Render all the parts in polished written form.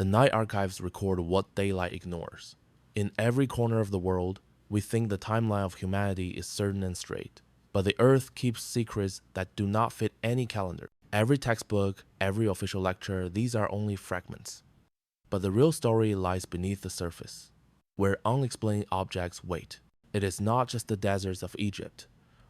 The night archives record what daylight ignores. In every corner of the world, we think the timeline of humanity is certain and straight. But the Earth keeps secrets that do not fit any calendar. Every textbook, every official lecture, these are only fragments. But the real story lies beneath the surface, where unexplained objects wait. It is not just the deserts of Egypt,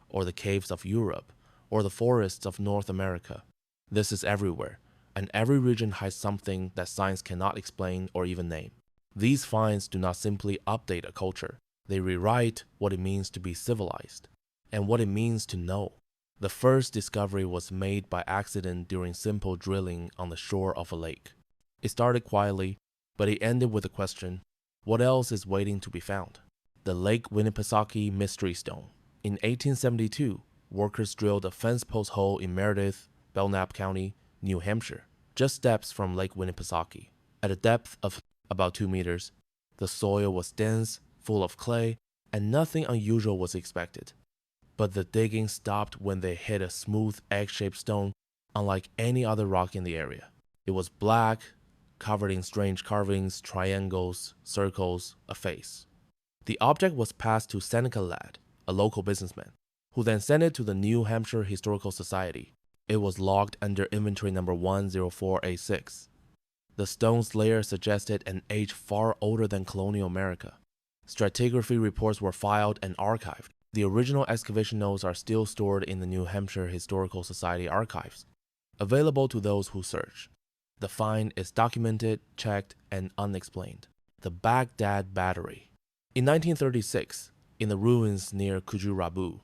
or the caves of Europe, or the forests of North America. This is everywhere, and every region hides something that science cannot explain or even name. These finds do not simply update a culture, they rewrite what it means to be civilized, and what it means to know. The first discovery was made by accident during simple drilling on the shore of a lake. It started quietly, but it ended with the question, what else is waiting to be found? The Lake Winnipesaukee Mystery Stone. In 1872, workers drilled a fence post hole in Meredith, Belknap County, New Hampshire, just steps from Lake Winnipesaukee. At a depth of about 2 meters, the soil was dense, full of clay, and nothing unusual was expected. But the digging stopped when they hit a smooth egg-shaped stone, unlike any other rock in the area. It was black, covered in strange carvings, triangles, circles, a face. The object was passed to Seneca Ladd, a local businessman, who then sent it to the New Hampshire Historical Society. It was logged under inventory number 10486. The stone's layer suggested an age far older than colonial America. Stratigraphy reports were filed and archived. The original excavation notes are still stored in the New Hampshire Historical Society archives, available to those who search. The find is documented, checked, and unexplained. The Baghdad Battery. In 1936, in the ruins near Kujurabu,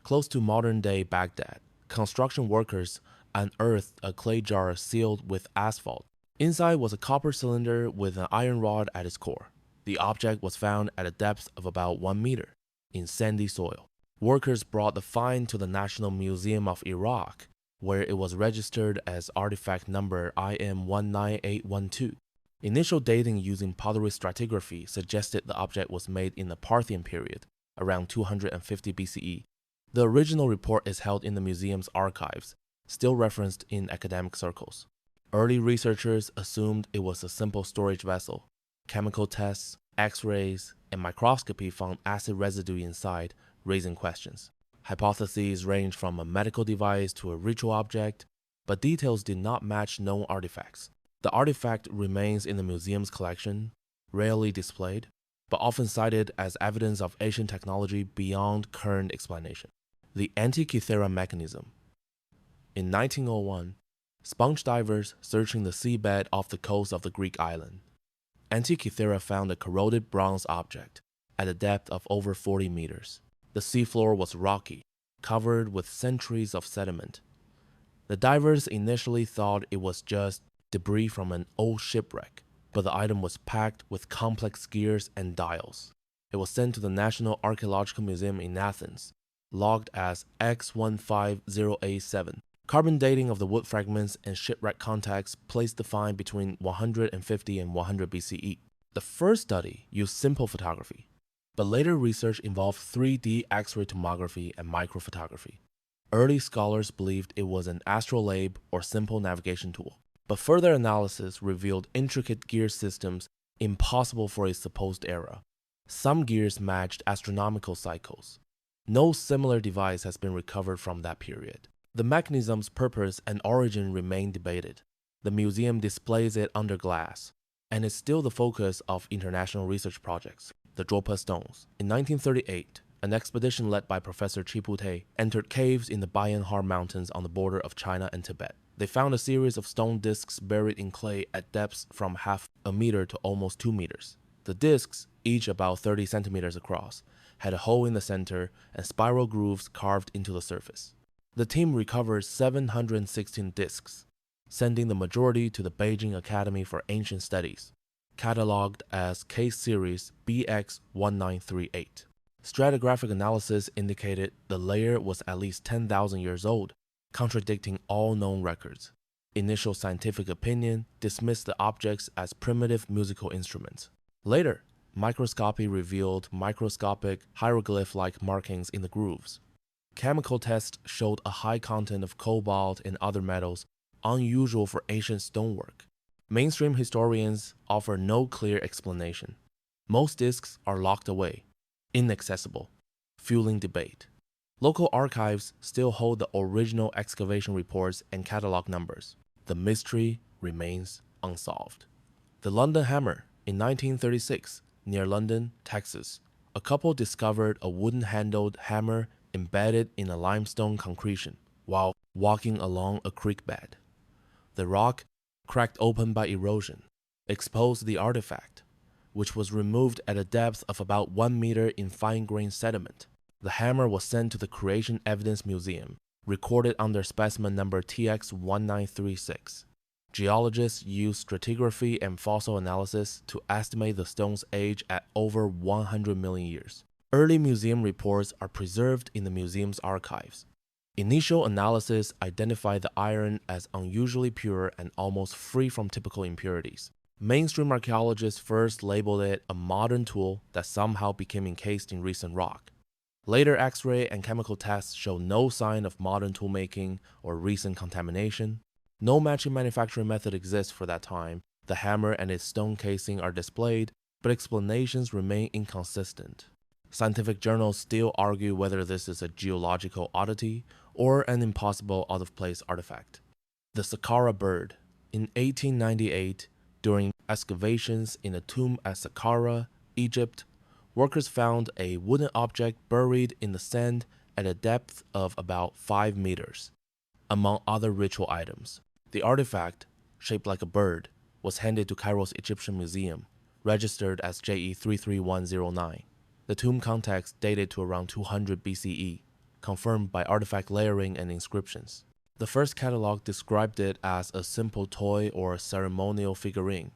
close to modern-day Baghdad, construction workers unearthed a clay jar sealed with asphalt. Inside was a copper cylinder with an iron rod at its core. The object was found at a depth of about 1 meter, in sandy soil. Workers brought the find to the National Museum of Iraq, where it was registered as artifact number IM19812. Initial dating using pottery stratigraphy suggested the object was made in the Parthian period, around 250 BCE. The original report is held in the museum's archives, still referenced in academic circles. Early researchers assumed it was a simple storage vessel. Chemical tests, X-rays, and microscopy found acid residue inside, raising questions. Hypotheses ranged from a medical device to a ritual object, but details did not match known artifacts. The artifact remains in the museum's collection, rarely displayed, but often cited as evidence of ancient technology beyond current explanation. The Antikythera mechanism. In 1901, sponge divers searching the seabed off the coast of the Greek island, Antikythera found a corroded bronze object at a depth of over 40 meters. The seafloor was rocky, covered with centuries of sediment. The divers initially thought it was just debris from an old shipwreck, but the item was packed with complex gears and dials. It was sent to the National Archaeological Museum in Athens, logged as X15087. Carbon dating of the wood fragments and shipwreck contacts placed the find between 150 and 100 BCE. The first study used simple photography, but later research involved 3D X-ray tomography and microphotography. Early scholars believed it was an astrolabe or simple navigation tool, but further analysis revealed intricate gear systems impossible for a supposed era. Some gears matched astronomical cycles. No similar device has been recovered from that period. The mechanism's purpose and origin remain debated. The museum displays it under glass, and is still the focus of international research projects. The Dropa stones. In 1938, an expedition led by Professor Chipute entered caves in the Bayan Har Mountains on the border of China and Tibet. They found a series of stone discs buried in clay at depths from half a meter to almost 2 meters. The discs, each about 30 centimeters across, had a hole in the center and spiral grooves carved into the surface. The team recovered 716 discs, sending the majority to the Beijing Academy for Ancient Studies, cataloged as Case Series BX1938. Stratigraphic analysis indicated the layer was at least 10,000 years old, contradicting all known records. Initial scientific opinion dismissed the objects as primitive musical instruments. Later, microscopy revealed microscopic hieroglyph-like markings in the grooves. Chemical tests showed a high content of cobalt and other metals unusual for ancient stonework. Mainstream historians offer no clear explanation. Most discs are locked away, inaccessible, fueling debate. Local archives still hold the original excavation reports and catalog numbers. The mystery remains unsolved. The London Hammer. In 1936, near London, Texas, a couple discovered a wooden-handled hammer embedded in a limestone concretion while walking along a creek bed. The rock, cracked open by erosion, exposed the artifact, which was removed at a depth of about 1 meter in fine-grained sediment. The hammer was sent to the Creation Evidence Museum, recorded under specimen number TX1936. Geologists used stratigraphy and fossil analysis to estimate the stone's age at over 100 million years. Early museum reports are preserved in the museum's archives. Initial analysis identified the iron as unusually pure and almost free from typical impurities. Mainstream archaeologists first labeled it a modern tool that somehow became encased in recent rock. Later X-ray and chemical tests show no sign of modern toolmaking or recent contamination. No matching manufacturing method exists for that time. The hammer and its stone casing are displayed, but explanations remain inconsistent. Scientific journals still argue whether this is a geological oddity or an impossible out-of-place artifact. The Saqqara bird. In 1898, during excavations in a tomb at Saqqara, Egypt, workers found a wooden object buried in the sand at a depth of about 5 meters. Among other ritual items, the artifact, shaped like a bird, was handed to Cairo's Egyptian Museum, registered as JE 33109. The tomb context dated to around 200 BCE, confirmed by artifact layering and inscriptions. The first catalog described it as a simple toy or ceremonial figurine.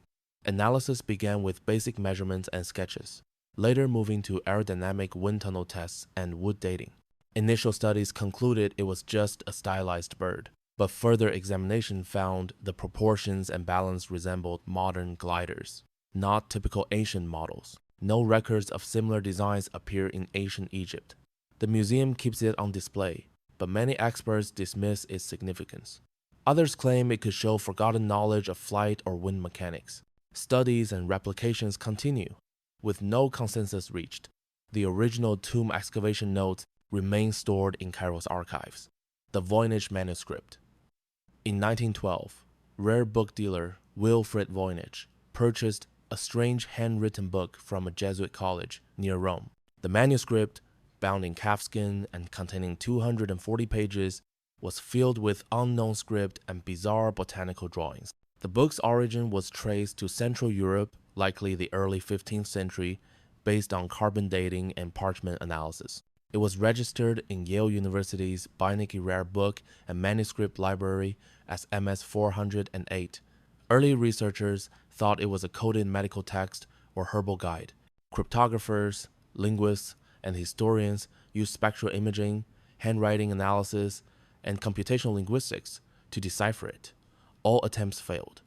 Analysis began with basic measurements and sketches, later moving to aerodynamic wind tunnel tests and wood dating. Initial studies concluded it was just a stylized bird, but further examination found the proportions and balance resembled modern gliders, not typical ancient models. No records of similar designs appear in ancient Egypt. The museum keeps it on display, but many experts dismiss its significance. Others claim it could show forgotten knowledge of flight or wind mechanics. Studies and replications continue, with no consensus reached. The original tomb excavation notes remain stored in Cairo's archives. The Voynich manuscript. In 1912, rare book dealer Wilfrid Voynich purchased a strange handwritten book from a Jesuit college near Rome. The manuscript, bound in calfskin and containing 240 pages, was filled with unknown script and bizarre botanical drawings. The book's origin was traced to Central Europe, likely the early 15th century, based on carbon dating and parchment analysis. It was registered in Yale University's Beinecke Rare Book and Manuscript Library as MS 408. Early researchers thought it was a coded medical text or herbal guide. Cryptographers, linguists, and historians used spectral imaging, handwriting analysis, and computational linguistics to decipher it. All attempts failed.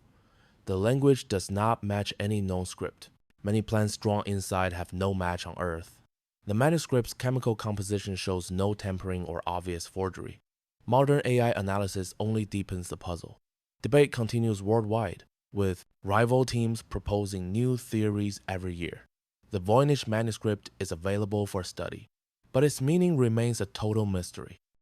The language does not match any known script. Many plants drawn inside have no match on Earth. The manuscript's chemical composition shows no tampering or obvious forgery. Modern AI analysis only deepens the puzzle. Debate continues worldwide, with rival teams proposing new theories every year. The Voynich manuscript is available for study, but its meaning remains a total mystery.